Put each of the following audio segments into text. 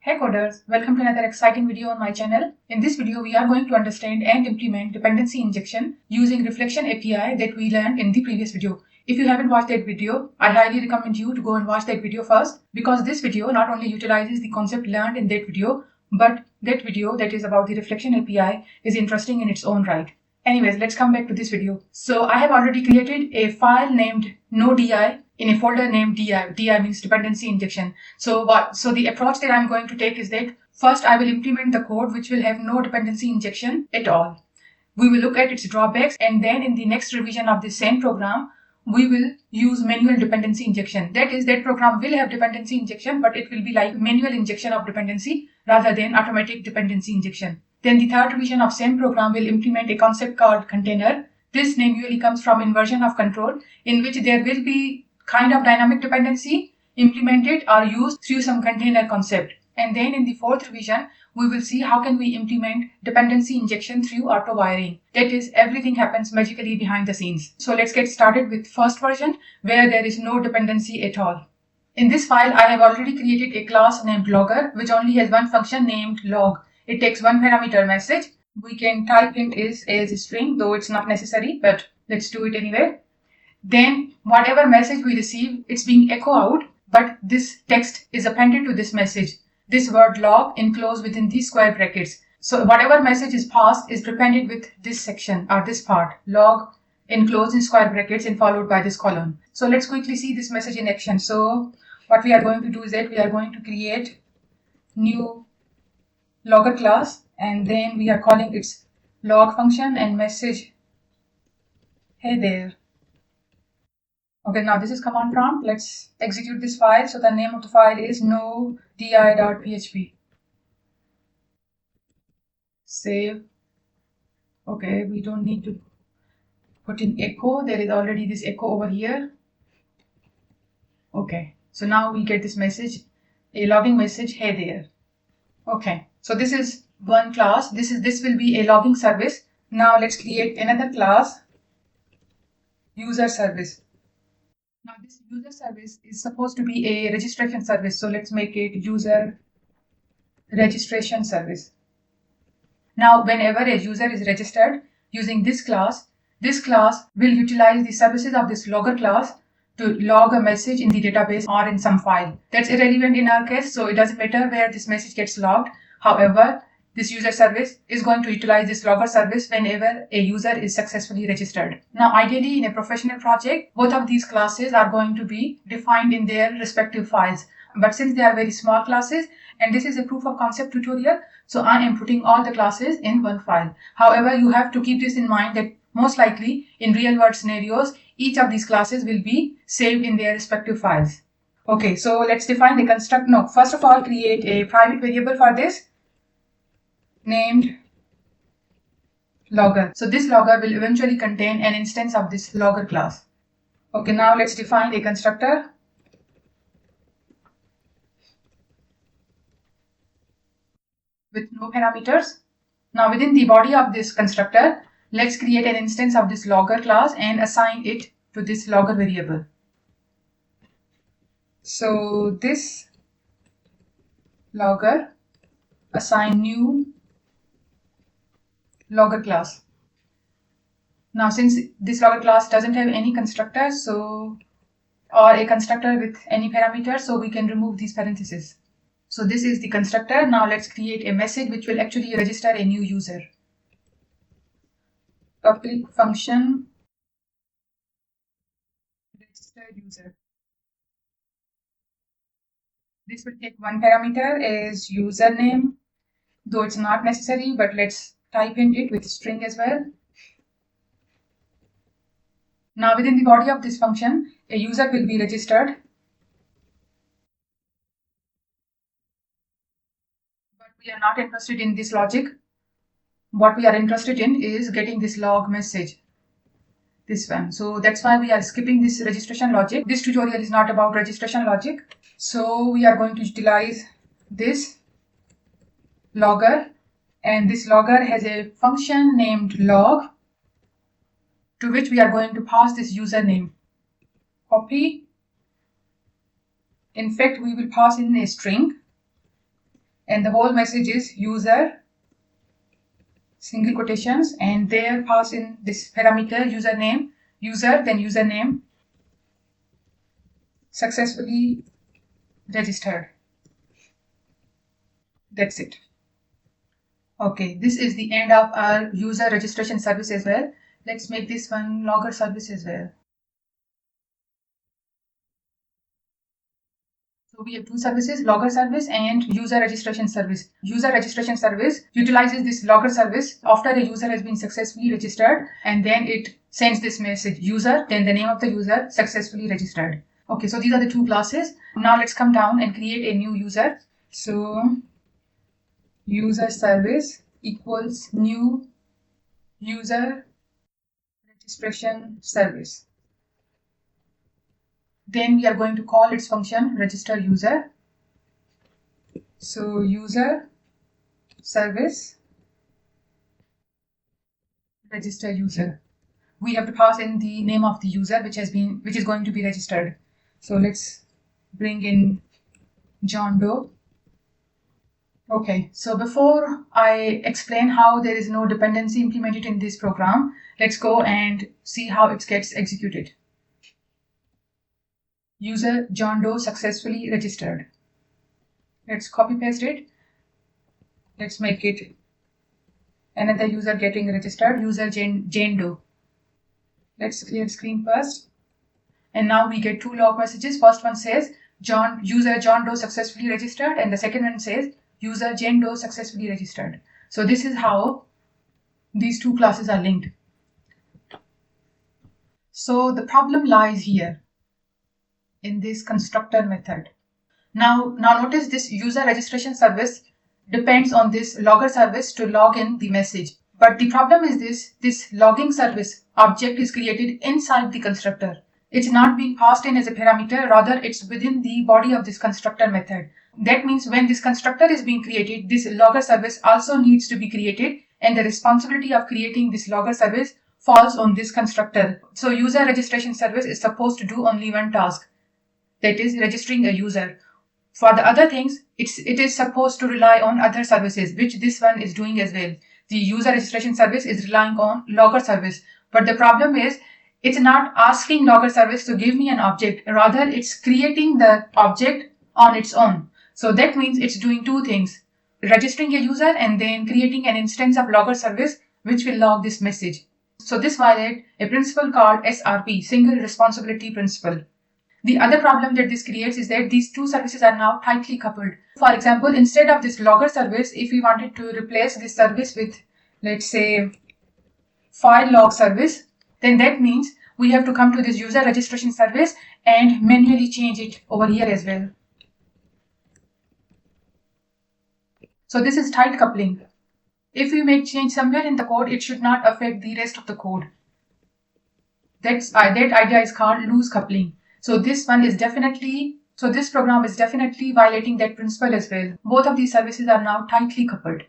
Hey coders, welcome to another exciting video on my channel. In this video, we are going to understand and implement dependency injection using Reflection API that we learned in the previous video. If you haven't watched that video, I highly recommend you to go and watch that video first, because this video not only utilizes the concept learned in that video, but that video that is about the Reflection API is interesting in its own right. Anyways, let's come back to this video. So I have already created a file named no.di in a folder named di. Di means dependency injection. So the approach that I'm going to take is that first I will implement the code which will have no dependency injection at all. We will look at its drawbacks, and then in the next revision of the same program, we will use manual dependency injection. That is, that program will have dependency injection, but it will be like manual injection of dependency rather than automatic dependency injection. Then the third revision of same program will implement a concept called container. This name usually comes from inversion of control, in which there will be kind of dynamic dependency implemented or used through some container concept. And then in the fourth revision, we will see how can we implement dependency injection through Autowiring. That is, everything happens magically behind the scenes. So let's get started with first version, where there is no dependency at all. In this file, I have already created a class named logger, which only has one function named log. It takes one parameter message. We can type int is as a string, though it's not necessary, but let's do it anyway. Then whatever message we receive, it's being echoed out, but this text is appended to this message. This word log enclosed within these square brackets. So whatever message is passed is appended with this section or this part, log enclosed in square brackets and followed by this colon. So let's quickly see this message in action. So what we are going to do is that we are going to create new logger class, and then we are calling its log function and message, hey there. Okay, now this is command prompt. Let's execute this file. So the name of the file is no.di.php. Save. Okay, we don't need to put in echo. There is already this echo over here. Okay, so now we get this message, a logging message, hey there. Okay, so this is one class. This will be a logging service. Now let's create another class, user service. Now this user service is supposed to be a registration service. So let's make it user registration service. Now whenever a user is registered using this class will utilize the services of this logger class to log a message in the database or in some file. That's irrelevant in our case, so it doesn't matter where this message gets logged. However, this user service is going to utilize this logger service whenever a user is successfully registered. Now, ideally, in a professional project, both of these classes are going to be defined in their respective files. But since they are very small classes, and this is a proof of concept tutorial, so I am putting all the classes in one file. However, you have to keep this in mind that most likely in real world scenarios, each of these classes will be saved in their respective files. Okay, so let's define the construct. No, first of all, create a private variable for this named logger. So this logger will eventually contain an instance of this logger class. Okay, now let's define a constructor. With no parameters. Now within the body of this constructor, let's create an instance of this logger class and assign it to this logger variable. So this logger assign new logger class. Now since this logger class doesn't have any constructor, or a constructor with any parameter, so we can remove these parentheses. So this is the constructor. Now let's create a message which will actually register a new user. Public function registered user. This will take one parameter as username, though it's not necessary, but let's type in it with string as well. Now within the body of this function, a user will be registered. But we are not interested in this logic. What we are interested in is getting this log message, this one. So that's why we are skipping this registration logic. This tutorial is not about registration logic. So we are going to utilize this logger, and this logger has a function named log, to which we are going to pass this username. Copy. In fact, we will pass in a string and the whole message is user single quotations, and there pass in this parameter username, user, then username successfully registered. That's it. Okay, this is the end of our user registration service as well. Let's make this one logger service as well. So we have two services, logger service and user registration service. User registration service utilizes this logger service after a user has been successfully registered, and then it sends this message user, then the name of the user successfully registered. Okay, so these are the two classes. Now let's come down and create a new user. So user service equals new user registration service. Then we are going to call its function register user. So user service register user. We have to pass in the name of the user which is going to be registered. So let's bring in John Doe. Okay, so before I explain how there is no dependency implemented in this program, let's go and see how it gets executed. User John Doe successfully registered. Let's copy paste it. Let's make it another user getting registered, user Jane Doe. Let's clear screen first. And now we get two log messages. First one says user John Doe successfully registered, and the second one says user Jane Doe successfully registered. So this is how these two classes are linked. So the problem lies here in this constructor method. Now notice this user registration service depends on this logger service to log in the message. But the problem is this logging service object is created inside the constructor. It's not being passed in as a parameter, rather it's within the body of this constructor method. That means when this constructor is being created, this logger service also needs to be created, and the responsibility of creating this logger service falls on this constructor. So user registration service is supposed to do only one task, that is registering a user. For the other things, it is supposed to rely on other services, which this one is doing as well. The user registration service is relying on logger service. But the problem is, it's not asking logger service to give me an object. Rather, it's creating the object on its own. So that means it's doing two things: registering a user and then creating an instance of logger service which will log this message. So this violates a principle called SRP, Single Responsibility Principle. The other problem that this creates is that these two services are now tightly coupled. For example, instead of this logger service, if we wanted to replace this service with, let's say, file log service, then that means we have to come to this user registration service and manually change it over here as well. So this is tight coupling. If we make change somewhere in the code, it should not affect the rest of the code. That idea is called loose coupling. So this program is definitely violating that principle as well. Both of these services are now tightly coupled.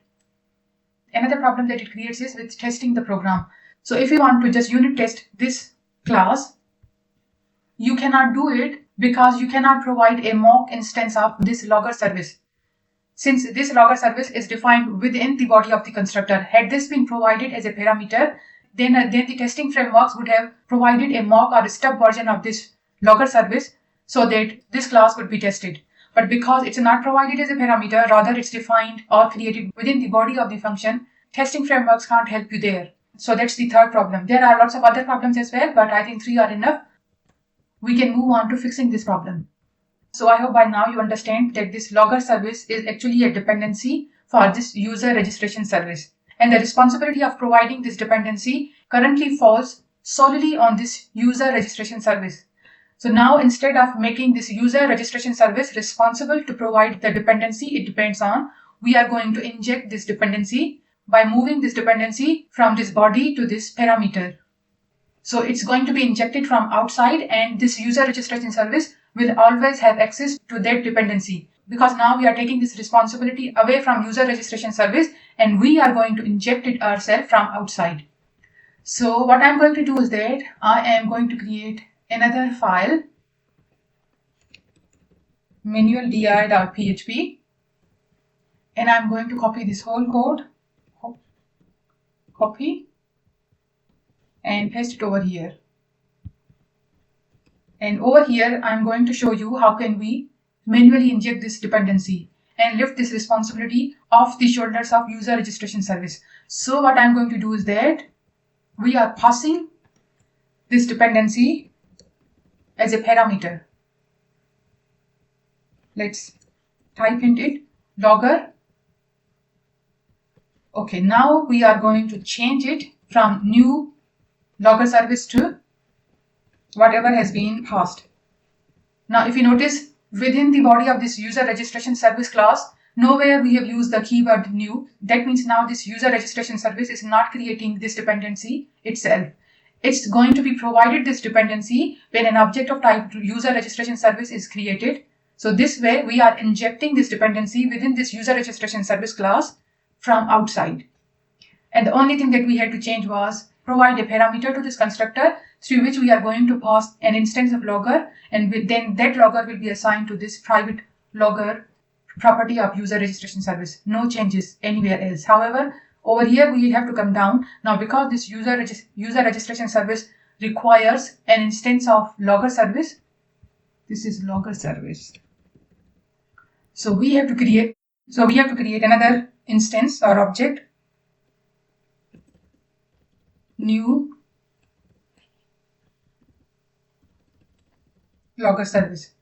Another problem that it creates is with testing the program. So if you want to just unit test this class, you cannot do it because you cannot provide a mock instance of this logger service. Since this logger service is defined within the body of the constructor, had this been provided as a parameter, then the testing frameworks would have provided a mock or a stub version of this logger service so that this class would be tested. But because it's not provided as a parameter, rather it's defined or created within the body of the function, testing frameworks can't help you there. So that's the third problem. There are lots of other problems as well, but I think 3 are enough. We can move on to fixing this problem. So I hope by now you understand that this logger service is actually a dependency for this user registration service. And the responsibility of providing this dependency currently falls solely on this user registration service. So now instead of making this user registration service responsible to provide the dependency it depends on, we are going to inject this dependency by moving this dependency from this body to this parameter. So it's going to be injected from outside, and this user registration service will always have access to that dependency, because now we are taking this responsibility away from user registration service and we are going to inject it ourselves from outside. So what I'm going to do is that I am going to create another file, manualdi.php, and I'm going to copy this whole code, copy and paste it over here. And over here, I'm going to show you how can we manually inject this dependency and lift this responsibility off the shoulders of user registration service. So what I'm going to do is that we are passing this dependency as a parameter. Let's type in it, logger. Okay, now we are going to change it from new logger service to whatever has been passed. Now, if you notice, within the body of this user registration service class, nowhere we have used the keyword new. That means now this user registration service is not creating this dependency itself. It's going to be provided this dependency when an object of type user registration service is created. So this way we are injecting this dependency within this user registration service class from outside. And the only thing that we had to change was provide a parameter to this constructor through which we are going to pass an instance of logger, and then that logger will be assigned to this private logger property of user registration service. No changes anywhere else. However, over here we have to come down. Now because this user registration service requires an instance of logger service, this is logger service. So we have to create another instance or object, new logger service.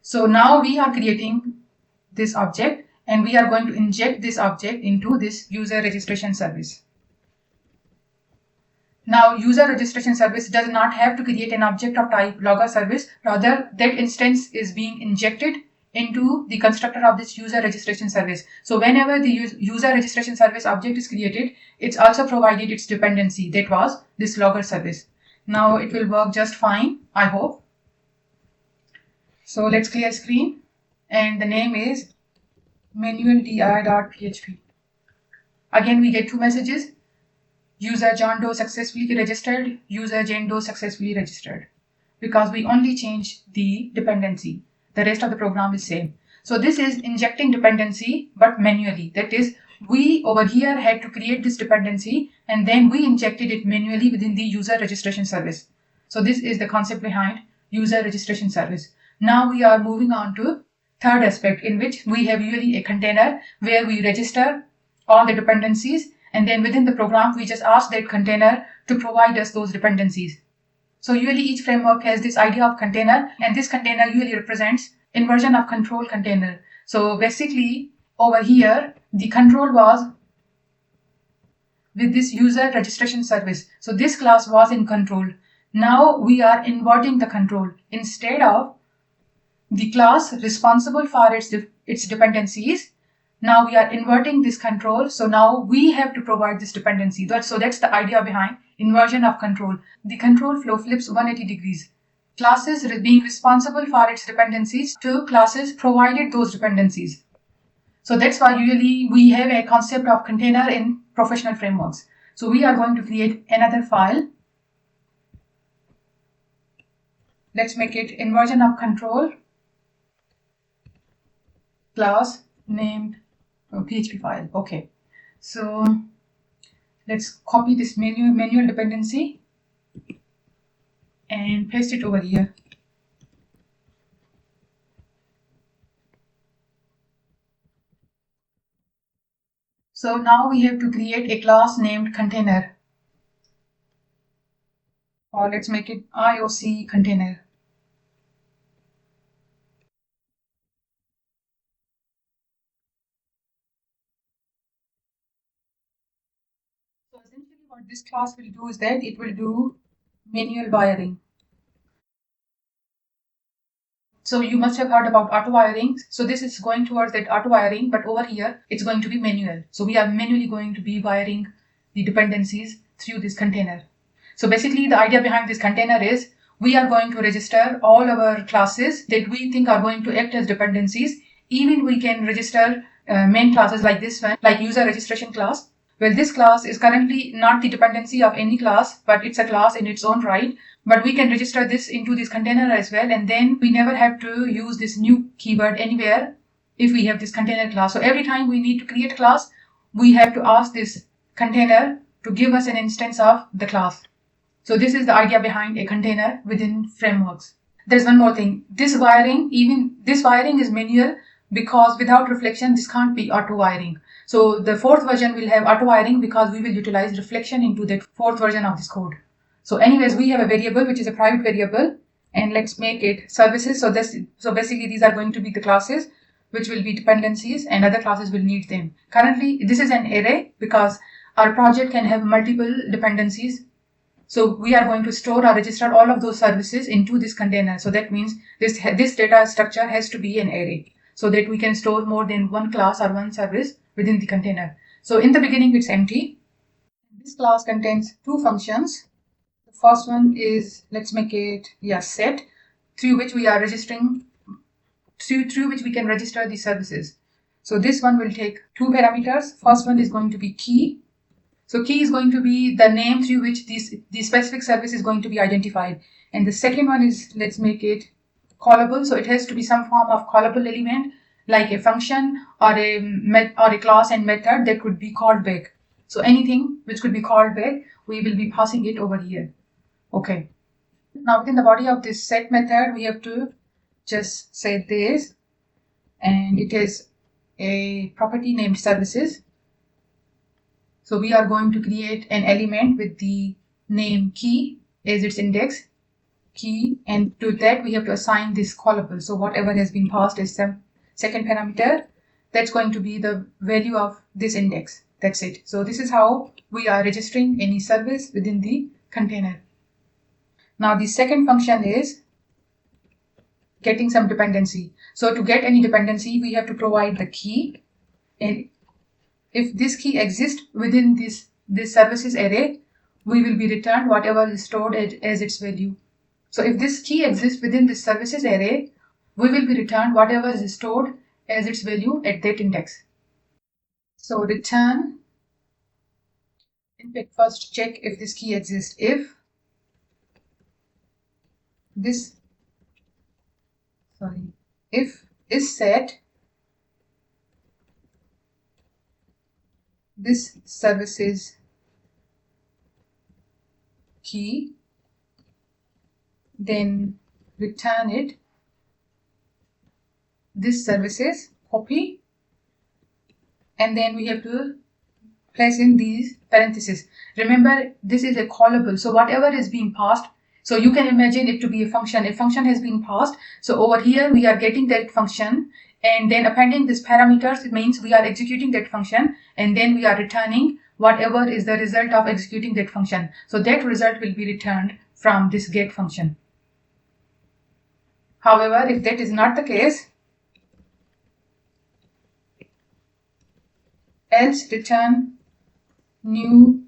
So now we are creating this object and we are going to inject this object into this user registration service. Now user registration service does not have to create an object of type logger service. Rather, that instance is being injected into the constructor of this user registration service. So whenever the user registration service object is created, it's also provided its dependency, that was this logger service. Now it will work just fine, I hope. So let's clear screen, and the name is manualdi.php. Again, we get two messages: user John Doe successfully registered, user Jane Doe successfully registered, because we only changed the dependency. The rest of the program is same. So this is injecting dependency but manually. That is, we over here had to create this dependency and then we injected it manually within the user registration service. So this is the concept behind user registration service. Now we are moving on to third aspect, in which we have usually a container where we register all the dependencies, and then within the program we just ask that container to provide us those dependencies. So usually each framework has this idea of container, and this container usually represents inversion of control container. So basically over here the control was with this user registration service. So this class was in control. Now we are inverting the control. Instead of the class responsible for its dependencies, now we are inverting this control. So now we have to provide this dependency. So that's the idea behind inversion of control. The control flow flips 180 degrees. Classes being responsible for its dependencies to classes provided those dependencies. So that's why usually we have a concept of container in professional frameworks. So we are going to create another file. Let's make it inversion of control class named PHP file. Okay, so let's copy this manual dependency and paste it over here. So now we have to create a class named container, or let's make it IOC container. So essentially what this class will do is that it will do manual wiring. So you must have heard about autowiring. So this is going towards that autowiring, but over here it's going to be manual. So we are manually going to be wiring the dependencies through this container. So basically the idea behind this container is we are going to register all our classes that we think are going to act as dependencies. Even we can register main classes like this one, like user registration class. Well, this class is currently not the dependency of any class, but it's a class in its own right. But we can register this into this container as well, and then we never have to use this new keyword anywhere if we have this container class. So every time we need to create class, we have to ask this container to give us an instance of the class. So this is the idea behind a container within frameworks. There's one more thing. This wiring is manual, because without reflection, this can't be auto wiring. So the fourth version will have auto wiring because we will utilize reflection into that fourth version of this code. So anyways, we have a variable which is a private variable, and let's make it services. So basically these are going to be the classes which will be dependencies, and other classes will need them. Currently this is an array because our project can have multiple dependencies. So we are going to store or register all of those services into this container. So that means this data structure has to be an array so that we can store more than one class or one service within the container. So in the beginning it's empty. This class contains two functions. The first one is, let's make it set, through which we are registering, through which we can register the services. So this one will take two parameters. First one is going to be key. So key is going to be the name through which the specific service is going to be identified. And the second one is, let's make it callable. So it has to be some form of callable element, like a function or a class and method that could be called back. So anything which could be called back, we will be passing it over here. Okay. Now within the body of this set method, we have to just say this, and it is a property named services. So we are going to create an element with the name key as its index key, and to that we have to assign this callable. So whatever has been passed as the second parameter, that's going to be the value of this index. That's it. So this is how we are registering any service within the container. Now the second function is getting some dependency. So to get any dependency, we have to provide the key, and if this key exists within this services array, we will be returned whatever is stored as its value. So if this key exists within this services array, we will be returned whatever is stored as its value at that index. So return, in fact, first check if this key exists. If is set, this services key, then return it this services copy, and then we have to place in these parentheses. Remember, this is a callable, so whatever is being passed, so you can imagine it to be a function. A function has been passed, so over here we are getting that function, and then appending these parameters, it means we are executing that function, and then we are returning whatever is the result of executing that function. So that result will be returned from this get function. However, if that is not the case, else return new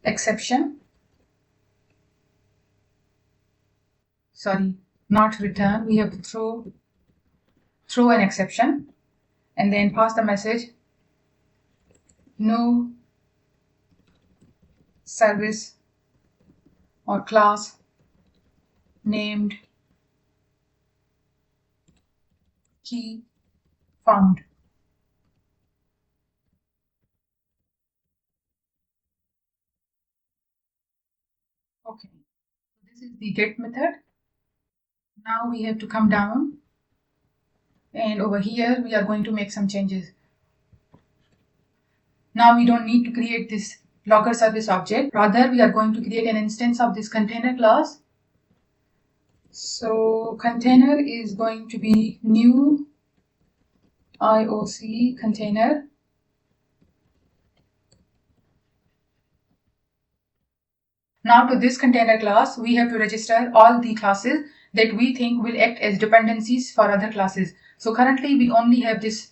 exception. Sorry, not return. We have to throw an exception, and then pass the message no service or class named key found. Okay, so this is the get method. Now we have to come down, and over here we are going to make some changes. Now we don't need to create this logger service object. Rather, we are going to create an instance of this container class. So container is going to be new IOC container. Now to this container class, we have to register all the classes that we think will act as dependencies for other classes. So currently we only have this,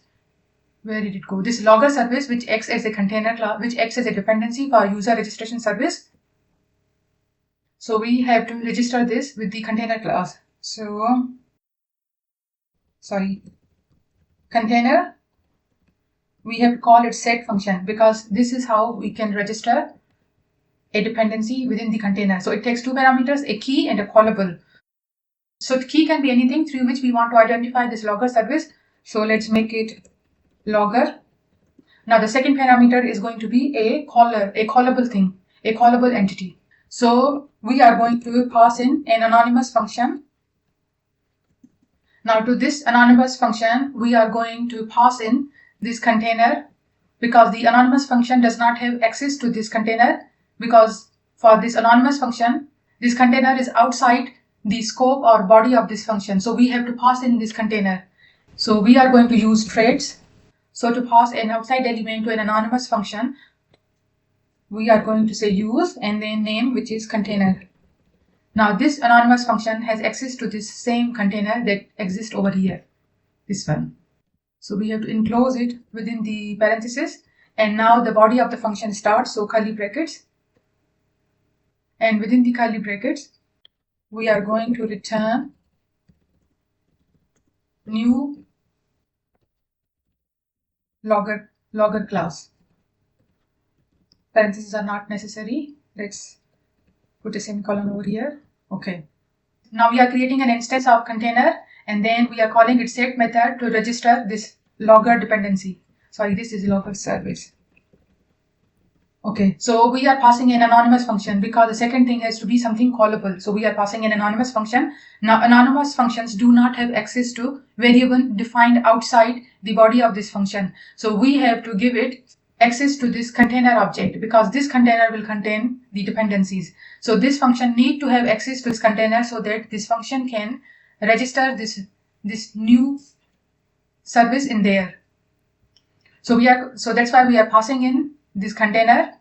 where did it go? This logger service, which acts as a container class, which acts as a dependency for user registration service. So we have to register this with the container class. So, container, we have to call it set function, because this is how we can register a dependency within the container. So it takes two parameters, a key and a callable. So the key can be anything through which we want to identify this logger service. So let's make it logger. Now the second parameter is going to be a caller, a callable thing, a callable entity. So we are going to pass in an anonymous function. Now to this anonymous function, we are going to pass in this container, because the anonymous function does not have access to this container, because for this anonymous function, this container is outside the scope or body of this function. So we have to pass in this container. So we are going to use threads. So to pass an outside element to an anonymous function, we are going to say use and then name, which is container. Now this anonymous function has access to this same container that exists over here, this one. So we have to enclose it within the parenthesis, and now the body of the function starts, so curly brackets. And within the curly brackets, we are going to return new logger class. Parentheses are not necessary. Let's put a semicolon over here. Okay. Now we are creating an instance of container, and then we are calling its set method to register this logger dependency. Sorry, this is logger service. Okay, so we are passing an anonymous function because the second thing has to be something callable. So we are passing an anonymous function. Now anonymous functions do not have access to variable defined outside the body of this function. So we have to give it access to this container object, because this container will contain the dependencies. So this function need to have access to this container so that this function can register this new service in there. So that's why we are passing in this container,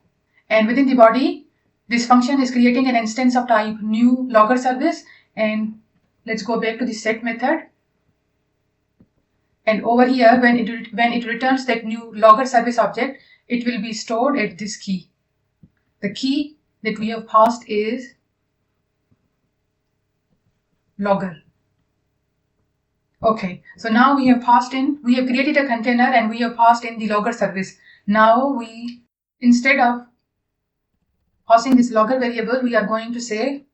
and within the body, this function is creating an instance of type new logger service. And let's go back to the set method. And over here, when it returns that new logger service object, it will be stored at this key. The key that we have passed is logger. Okay, so now we have created a container and we have passed in the logger service. Now instead of passing this logger variable, we are going to say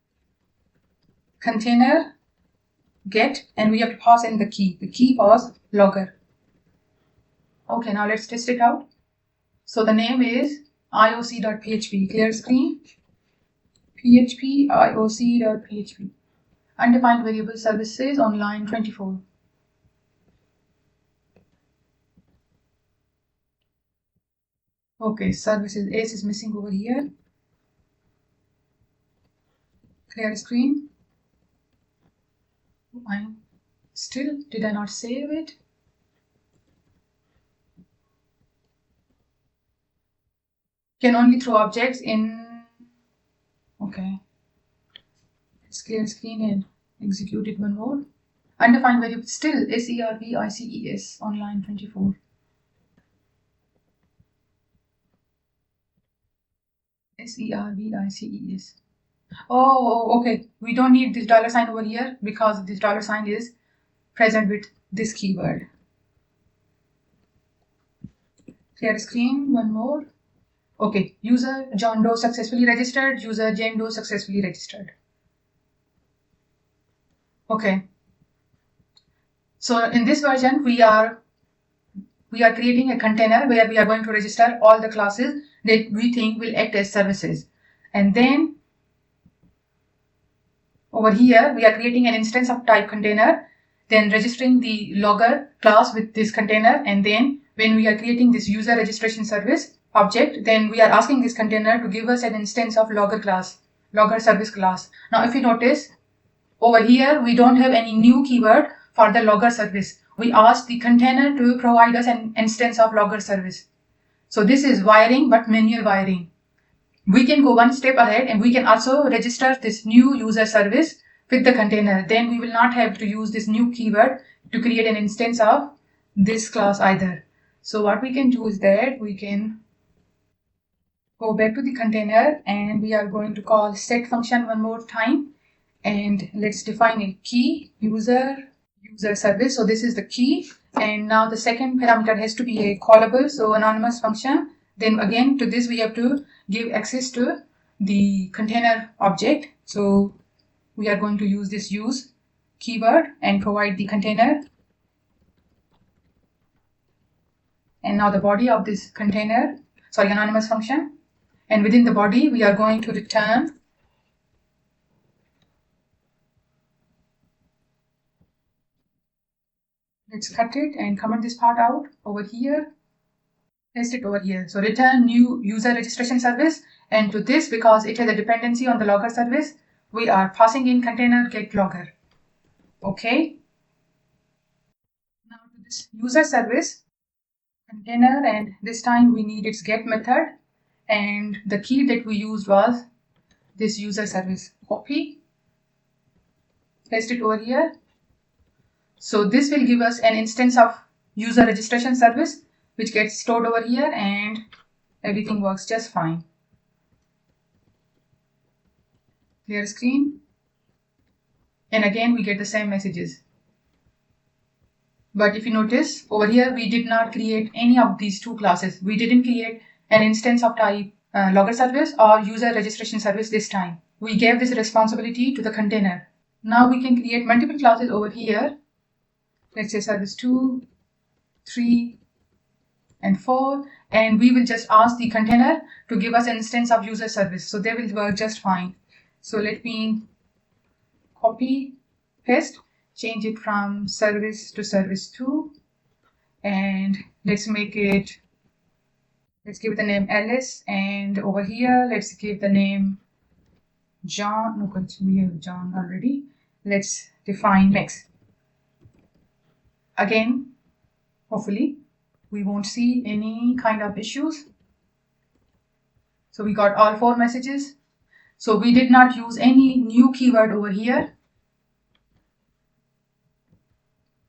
container get, and we have to pass in the key. The key was logger. Okay, now let's test it out. So the name is ioc.php, clear screen, php ioc.php, undefined variable services on line 24. Okay, services S is missing over here. Clear screen. Did I not save it? Can only throw objects in. Okay. Let's clear screen and execute it one more. Undefined variable still services on line 24. services. Oh, okay. We don't need this $sign over here because this $sign is present with this keyword. Clear screen, one more. Okay, user John Doe successfully registered, user Jane Doe successfully registered. Okay. So in this version, we are creating a container where we are going to register all the classes that we think will act as services. And then over here, we are creating an instance of type container, then registering the logger class with this container. And then when we are creating this user registration service object, then we are asking this container to give us an instance of logger class, logger service class. Now, if you notice over here, we don't have any new keyword for the logger service. We asked the container to provide us an instance of logger service. So this is wiring, but manual wiring. We can go one step ahead and we can also register this new user service with the container. Then we will not have to use this new keyword to create an instance of this class either. So what we can do is that we can go back to the container and we are going to call set function one more time. And let's define a key user service. So this is the key. And now the second parameter has to be a callable, so anonymous function. Then again to this we have to give access to the container object. So we are going to use this use keyword and provide the container. now the body of this container, sorry, anonymous function. And within the body, we are going to return let's cut it and comment this part out over here. Paste it over here. So return new user registration service. And to this, because it has a dependency on the logger service, we are passing in container get logger. Okay. Now to this user service container, and this time we need its get method. And the key that we used was this user service. Copy. Paste it over here. So this will give us an instance of user registration service which gets stored over here, and everything works just fine. Clear screen. And again we get the same messages. But if you notice over here, we did not create any of these two classes. We didn't create an instance of type logger service or user registration service this time. We gave this responsibility to the container. Now we can create multiple classes over here. Let's say service 2, 3, and 4. And we will just ask the container to give us an instance of user service. So they will work just fine. So let me copy, paste, change it from service to service 2. And let's give it the name Alice. And over here, let's give the name John. No, we have John already. Let's define Max. Again, hopefully, we won't see any kind of issues. So we got all 4 messages. So we did not use any new keyword over here,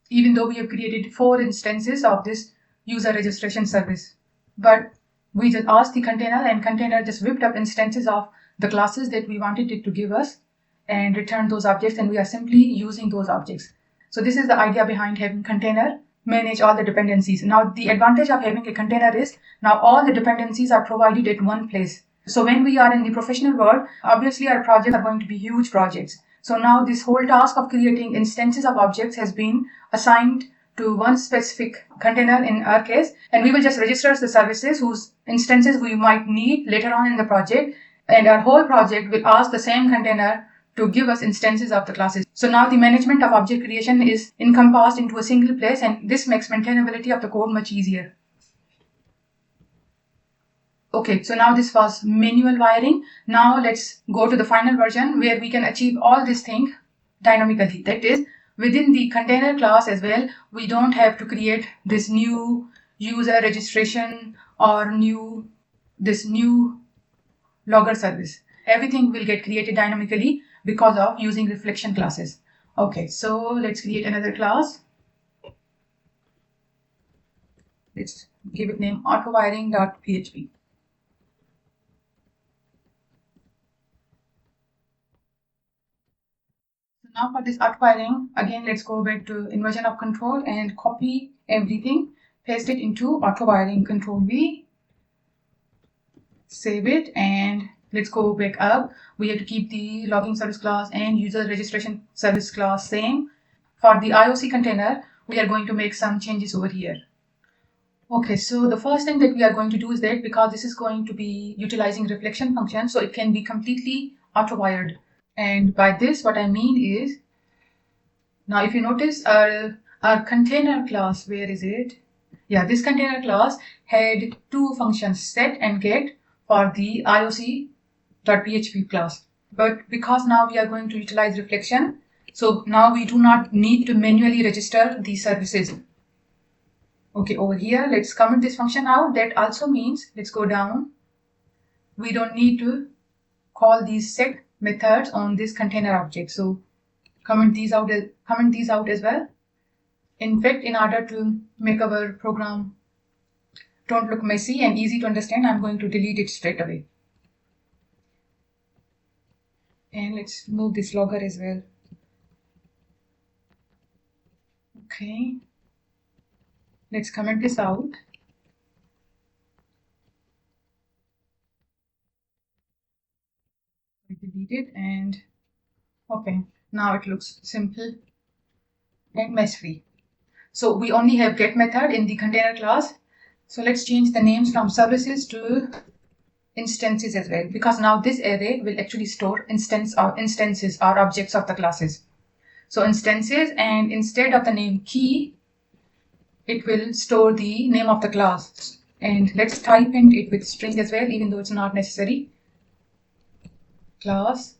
even though we have created 4 instances of this user registration service. But we just asked the container, and container just whipped up instances of the classes that we wanted it to give us and returned those objects, and we are simply using those objects. So this is the idea behind having container manage all the dependencies. Now the advantage of having a container is now all the dependencies are provided at one place. So when we are in the professional world, obviously our projects are going to be huge projects. So now this whole task of creating instances of objects has been assigned to one specific container in our case, and we will just register the services whose instances we might need later on in the project, and our whole project will ask the same container to give us instances of the classes. So now the management of object creation is encompassed into a single place, and this makes maintainability of the code much easier. Okay, so now this was manual wiring. Now let's go to the final version where we can achieve all these things dynamically. That is, within the container class as well, we don't have to create this new user registration or this new logger service. Everything will get created dynamically because of using reflection classes. Okay, so let's create another class. Let's give it name autowiring.php. Now for this autowiring, again, let's go back to inversion of control and copy everything, paste it into autowiring, Control V, save it, and let's go back up. We have to keep the logging service class and user registration service class same. For the IOC container, we are going to make some changes over here. Okay, so the first thing that we are going to do is that because this is going to be utilizing reflection function, so it can be completely auto-wired. And by this, what I mean is, now if you notice our container class, where is it? Yeah, this container class had 2 functions, set and get, for the IOC.php class. But because now we are going to utilize reflection, so now we do not need to manually register these services. Okay, over here, let's comment this function out. That also means, let's go down. We don't need to call these set methods on this container object. So comment these out as well. In fact, in order to make our program don't look messy and easy to understand, I'm going to delete it straight away. And let's move this logger as well. Okay. Let's comment this out. Delete it, and okay, now it looks simple and mess free. So we only have get method in the container class. So let's change the names from services to instances as well, because now this array will actually store instances or objects of the classes. So instances, and instead of the name key, it will store the name of the class. And let's type in it with string as well, even though it's not necessary. Class,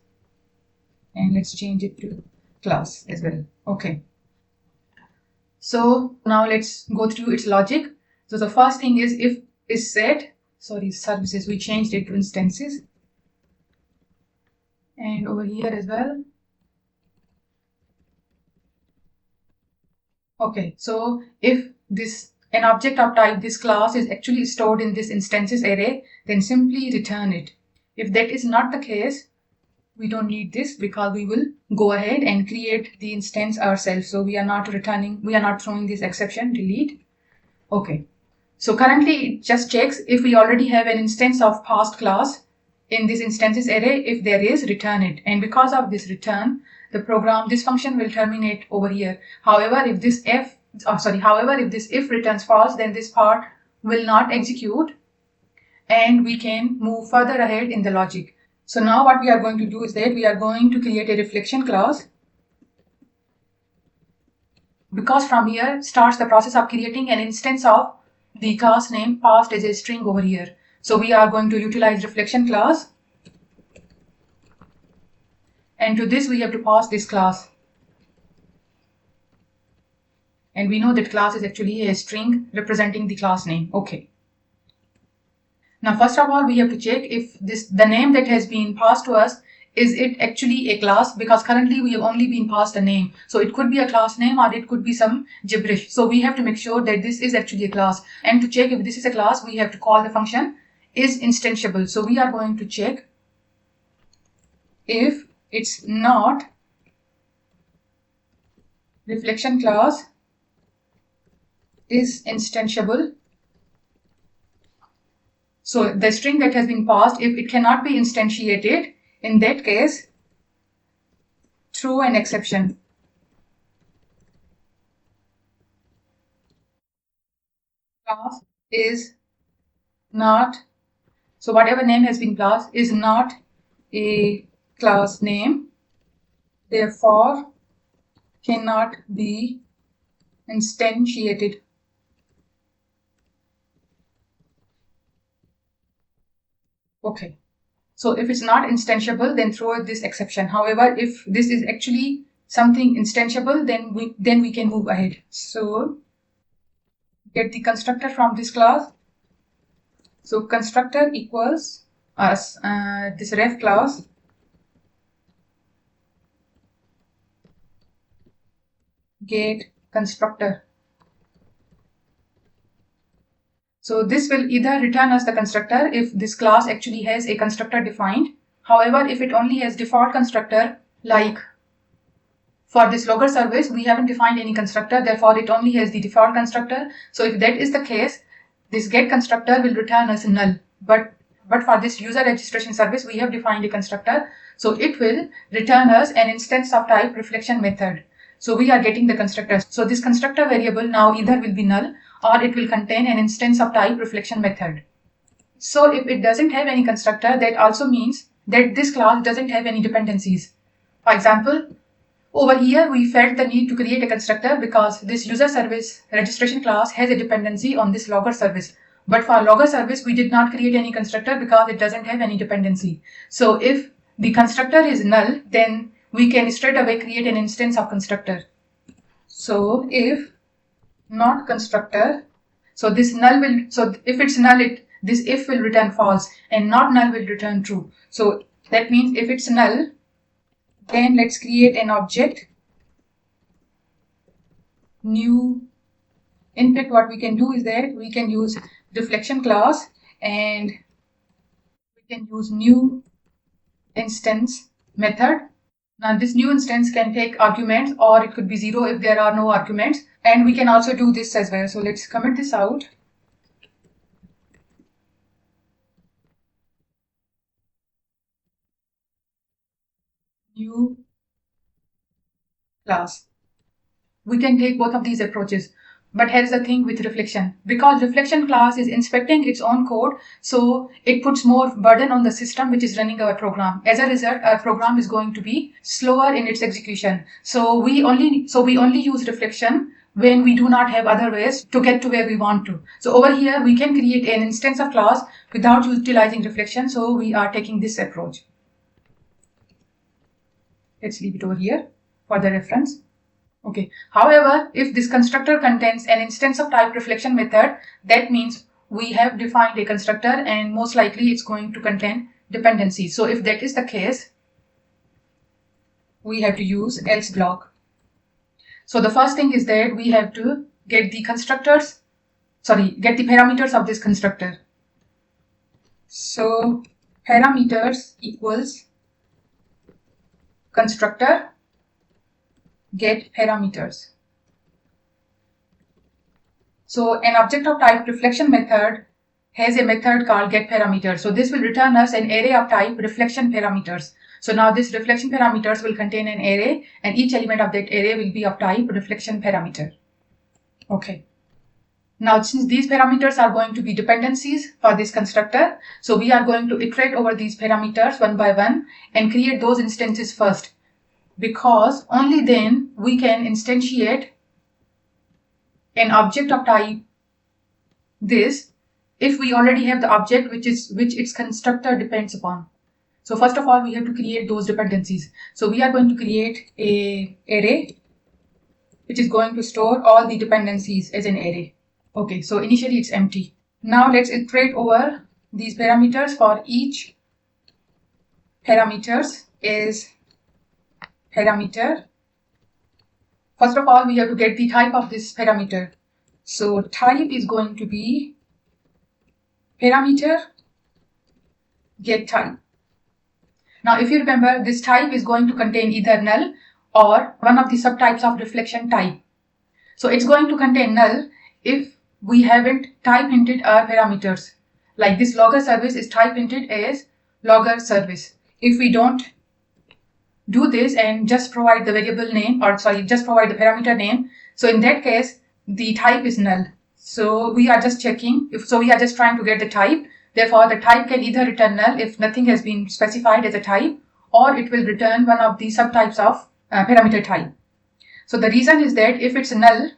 and let's change it to class as well. Okay. So now let's go through its logic. So the first thing is if is set, sorry, services, we changed it to instances. And over here as well. Okay, so if an object of type this class is actually stored in this instances array, then simply return it. If that is not the case, we don't need this, because we will go ahead and create the instance ourselves. So we are not throwing this exception, delete. Okay. So currently it just checks if we already have an instance of past class in this instances array. If there is, return it. And because of this return, this function will terminate over here. However, if this if returns false, then this part will not execute and we can move further ahead in the logic. So now what we are going to do is that we are going to create a reflection class, because from here starts the process of creating an instance of the class name passed as a string over here. So we are going to utilize reflection class, and to this we have to pass this class. And we know that class is actually a string representing the class name. Okay. Now first of all, we have to check if the name that has been passed to us, is it actually a class, because currently we have only been passed a name. So it could be a class name or it could be some gibberish. So we have to make sure that this is actually a class. And to check if this is a class, we have to call the function is instantiable. So we are going to check if it's not reflection class is instantiable. So the string that has been passed, if it cannot be instantiated, in that case, throw an exception. Class is not, so whatever name has been passed is not a class name, therefore cannot be instantiated. Okay. So if it's not instantiable, then throw this exception. However, if this is actually something instantiable, then we can move ahead. So get the constructor from this class. So constructor equals us this ref class get constructor. So this will either return us the constructor if this class actually has a constructor defined. However, if it only has default constructor, like for this logger service, we haven't defined any constructor, therefore it only has the default constructor. So if that is the case, this get constructor will return us null. But for this user registration service, we have defined a constructor. So it will return us an instance of type reflection method. So we are getting the constructor. So this constructor variable now either will be null or it will contain an instance of type reflection method. So if it doesn't have any constructor, that also means that this class doesn't have any dependencies. For example, over here we felt the need to create a constructor because this user service registration class has a dependency on this logger service. But for logger service, we did not create any constructor because it doesn't have any dependency. So if the constructor is null, then we can straight away create an instance of constructor. So if not constructor, so this null will, so if it's null, this if will return false and not null will return true. So that means if it's null, then let's create an object new. In fact, what we can do is that we can use reflection class and we can use new instance method. Now this new instance can take arguments or it could be 0 if there are no arguments. And we can also do this as well. So let's comment this out. New class. We can take both of these approaches. But here's the thing with reflection. Because reflection class is inspecting its own code, so it puts more burden on the system which is running our program. As a result, our program is going to be slower in its execution. So we only use reflection when we do not have other ways to get to where we want to. So over here, we can create an instance of class without utilizing reflection. So we are taking this approach. Let's leave it over here for the reference. Okay. However, if this constructor contains an instance of type reflection method, that means we have defined a constructor and most likely it's going to contain dependencies. So if that is the case, we have to use else block. So the first thing is that we have to get the parameters of this constructor. So parameters equals constructor get parameters. So an object of type reflection method has a method called get parameters. So this will return us an array of type reflection parameters. So now this reflection parameters will contain an array and each element of that array will be of type reflection parameter. Okay. Now since these parameters are going to be dependencies for this constructor, so we are going to iterate over these parameters one by one and create those instances first, because only then we can instantiate an object of type this if we already have the object which its constructor depends upon. So first of all, we have to create those dependencies. So we are going to create a array which is going to store all the dependencies as an array. Okay, so initially it's empty. Now let's iterate over these parameters. For each parameters is parameter. First of all, we have to get the type of this parameter. So type is going to be parameter get type. Now if you remember, this type is going to contain either null or one of the subtypes of reflection type. So it's going to contain null if we haven't type hinted our parameters. Like this logger service is type hinted as logger service. If we don't do this and just provide the variable name, just provide the parameter name, so in that case the type is null. So we are just checking, we are just trying to get the type. Therefore the type can either return null if nothing has been specified as a type, or it will return one of the subtypes of parameter type. So the reason is that if it's null,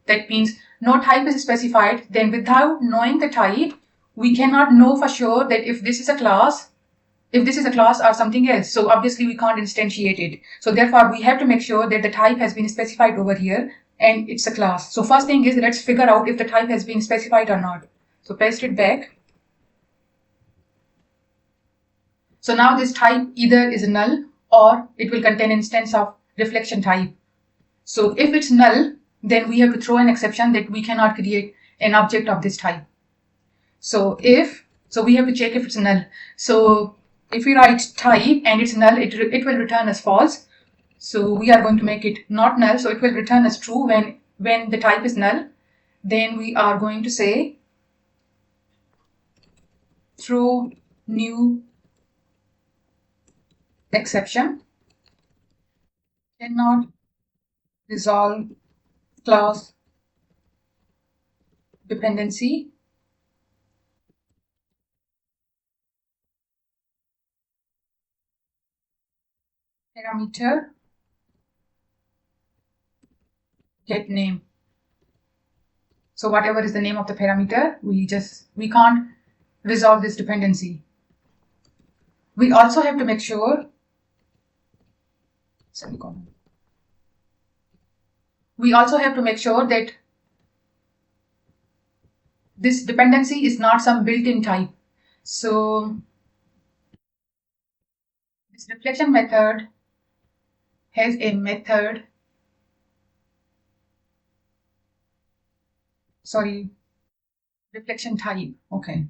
that means no type is specified, then without knowing the type, we cannot know for sure that if this is a class or something else. So obviously we can't instantiate it. So therefore we have to make sure that the type has been specified over here and it's a class. So first thing is, let's figure out if the type has been specified or not. So paste it back. So now this type either is null or it will contain instance of reflection type. So if it's null, then we have to throw an exception that we cannot create an object of this type. So we have to check if it's null. So if we write type and it's null, it will return as false. So we are going to make it not null. So it will return as true when the type is null. Then we are going to say throw new exception, cannot resolve class dependency parameter get name. So whatever is the name of the parameter, we can't resolve this dependency. We also have to make sure that this dependency is not some built-in type. So this reflection method has a method, reflection type. Okay.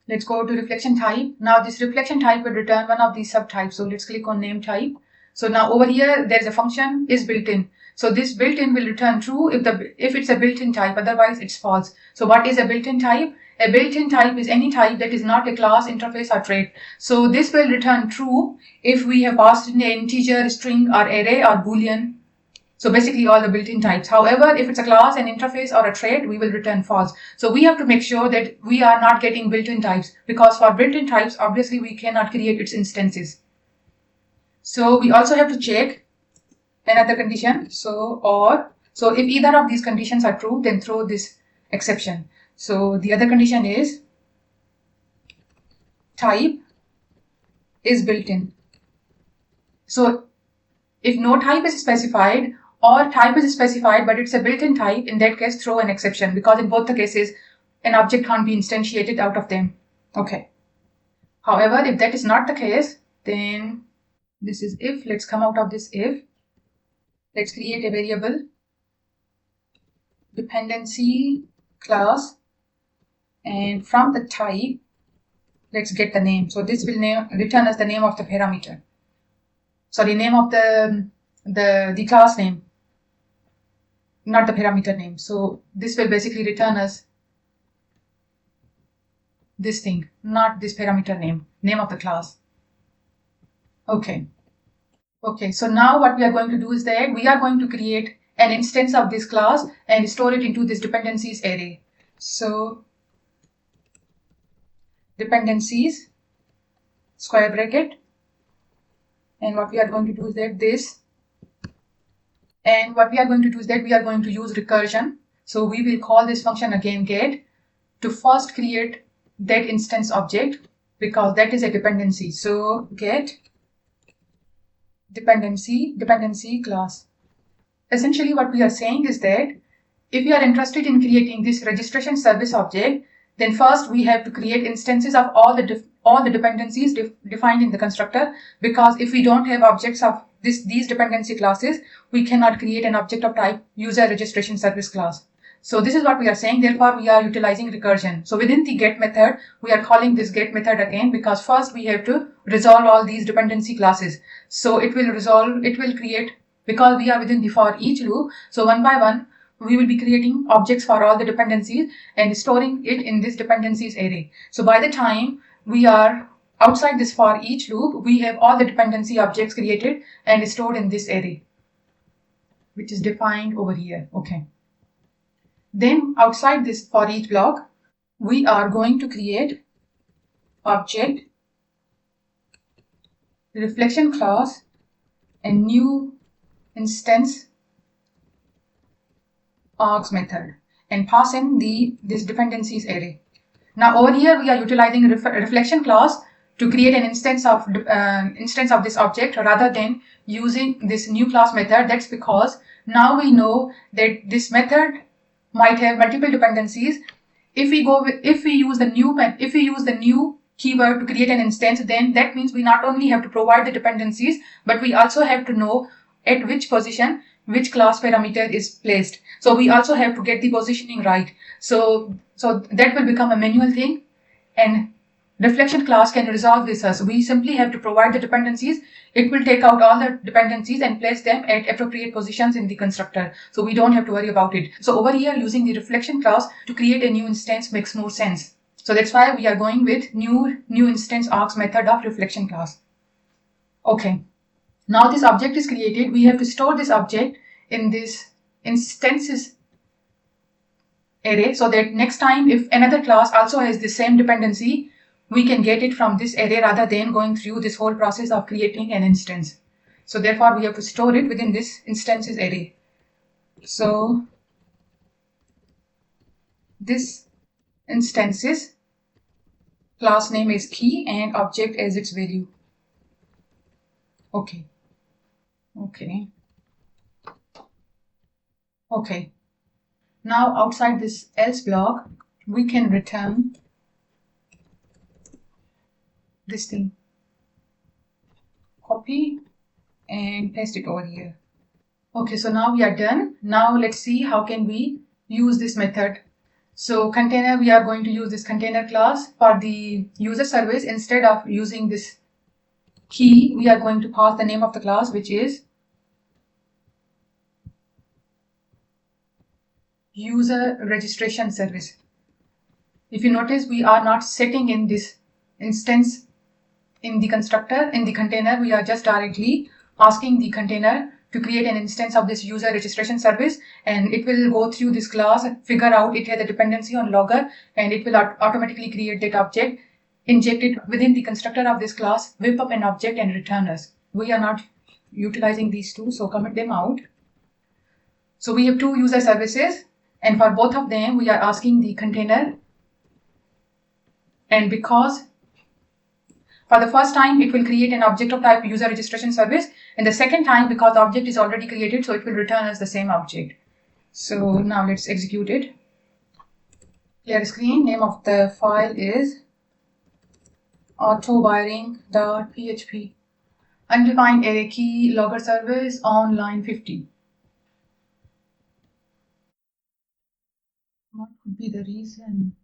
Let's go to reflection type. Now this reflection type will return one of these subtypes. So let's click on name type. So now over here there is a function is built-in. So this built-in will return true if it's a built-in type, otherwise it's false. So what is a built-in type? A built-in type is any type that is not a class, interface or trait. So this will return true if we have passed in an integer, string or array or boolean. So basically all the built-in types. However, if it's a class, an interface, or a trait, we will return false. So we have to make sure that we are not getting built-in types, because for built-in types, obviously we cannot create its instances. So we also have to check another condition. So if either of these conditions are true, then throw this exception. So the other condition is type is built-in. So if no type is specified, or type is specified but it's a built-in type, in that case throw an exception, because in both the cases an object can't be instantiated out of them. Okay. However, if that is not the case, then this is if. Let's come out of this if. Let's create a variable dependency class, and from the type let's get the name. So this will return us the name of the parameter. Sorry, name of the class name, not the parameter name. So this will basically return us this thing, not this parameter name of the class. Okay. So now what we are going to do is that we are going to create an instance of this class and store it into this dependencies array. So dependencies square bracket, and what we are going to do is that we are going to use recursion. So we will call this function again get, to first create that instance object, because that is a dependency. So get dependency class. Essentially what we are saying is that if we are interested in creating this registration service object, then first we have to create instances of all the dependencies defined in the constructor, because if we don't have objects of these dependency classes, we cannot create an object of type user registration service class. So this is what we are saying. Therefore, we are utilizing recursion. So within the get method, we are calling this get method again, because first we have to resolve all these dependency classes. So it will create, because we are within the for each loop. So one by one, we will be creating objects for all the dependencies and storing it in this dependencies array. So by the time we are outside this for each loop, we have all the dependency objects created and stored in this array, which is defined over here. Okay. Then outside this for each block, we are going to create object reflection class and new instance args method, and pass in this dependencies array. Now over here we are utilizing reflection class to create an instance of this object rather than using this new class method. That's because now we know that this method might have multiple dependencies. If we use the new keyword to create an instance, then that means we not only have to provide the dependencies, but we also have to know at which position which class parameter is placed. So we also have to get the positioning right. So that will become a manual thing, and reflection class can resolve this. So we simply have to provide the dependencies. It will take out all the dependencies and place them at appropriate positions in the constructor. So we don't have to worry about it. So over here, using the reflection class to create a new instance makes more sense. So that's why we are going with new instance args method of reflection class. Okay. Now this object is created. We have to store this object in this instances array, so that next time if another class also has the same dependency, we can get it from this array rather than going through this whole process of creating an instance. So therefore we have to store it within this instances array. So this instances class name is key and object as its value. Okay. Now outside this else block, we can return this thing. Copy and paste it over here. Okay, so now we are done. Now let's see how can we use this method. So container, we are going to use this container class for the user service. Instead of using this key, we are going to pass the name of the class, which is user registration service. If you notice, we are not setting in this instance in the constructor, in the container. We are just directly asking the container to create an instance of this user registration service, and it will go through this class, figure out it has a dependency on logger, and it will automatically create that object, inject it within the constructor of this class, whip up an object and return us. We are not utilizing these two, so comment them out. So we have two user services, and for both of them we are asking the container, and because for the first time it will create an object of type user registration service, and the second time because the object is already created, so it will return us the same object. So now let's execute it. Clear screen. Name of the file is autowiring.php. Undefined array key logger service on line 50. What could be the reason?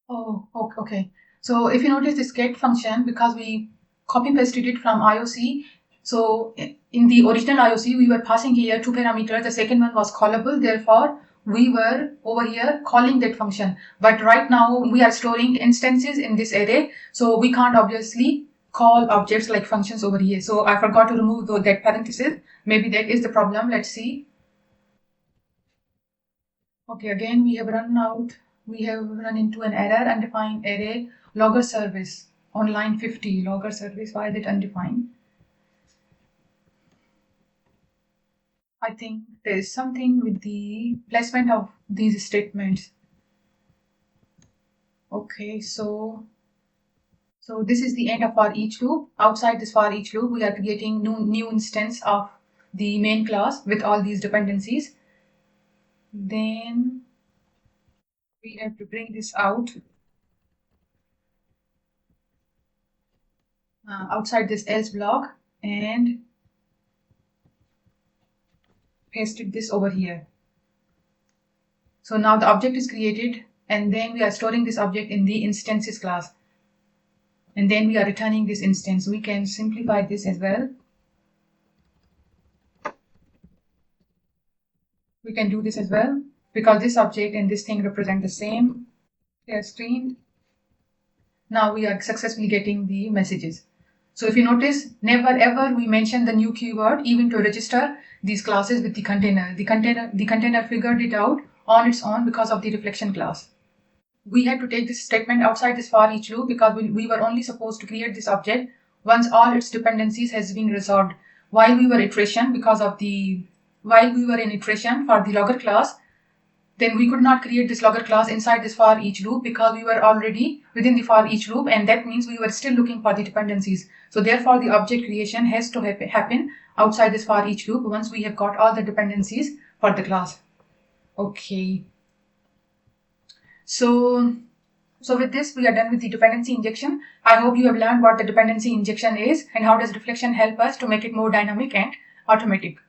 Oh, okay. So if you notice this get function, because we copy pasted it from IOC, so in the original IOC we were passing here two parameters. The second one was callable, therefore we were over here calling that function. But right now we are storing instances in this array, so we can't obviously call objects like functions over here. So I forgot to remove that parenthesis. Maybe that is the problem. Let's see. Okay, again we have run into an error. Undefined array logger service on line 50. Logger service, why is it undefined? I think there is something with the placement of these statements. Okay, so this is the end of for each loop. Outside this for each loop we are creating new instance of the main class with all these dependencies. Then we have to bring this out outside this else block and pasted this over here. So now the object is created, and then we are storing this object in the instances class, and then we are returning this instance. We can simplify this as well. We can do this as well because this object and this thing represent the same. Clear screen. Now we are successfully getting the messages. So if you notice, never ever we mention the new keyword even to register these classes with the container. The container figured it out on its own because of the reflection class. We had to take this statement outside this for each loop because we were only supposed to create this object once all its dependencies has been resolved. While we were in iteration for the logger class, then we could not create this logger class inside this for each loop because we were already within the for each loop, and that means we were still looking for the dependencies. So therefore the object creation has to happen outside this for each loop once we have got all the dependencies for the class. Okay. So with this we are done with the dependency injection. I hope you have learned what the dependency injection is and how does reflection help us to make it more dynamic and automatic.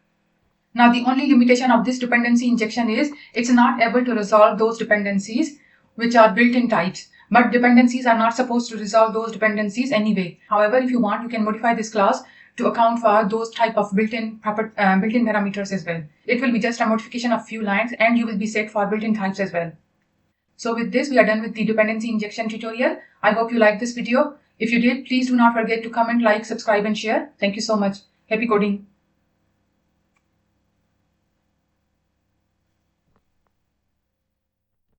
Now the only limitation of this dependency injection is it's not able to resolve those dependencies which are built-in types. But dependencies are not supposed to resolve those dependencies anyway. However, if you want, you can modify this class to account for those type of built-in parameters as well. It will be just a modification of few lines and you will be set for built-in types as well. So with this, we are done with the dependency injection tutorial. I hope you liked this video. If you did, please do not forget to comment, like, subscribe and share. Thank you so much. Happy coding.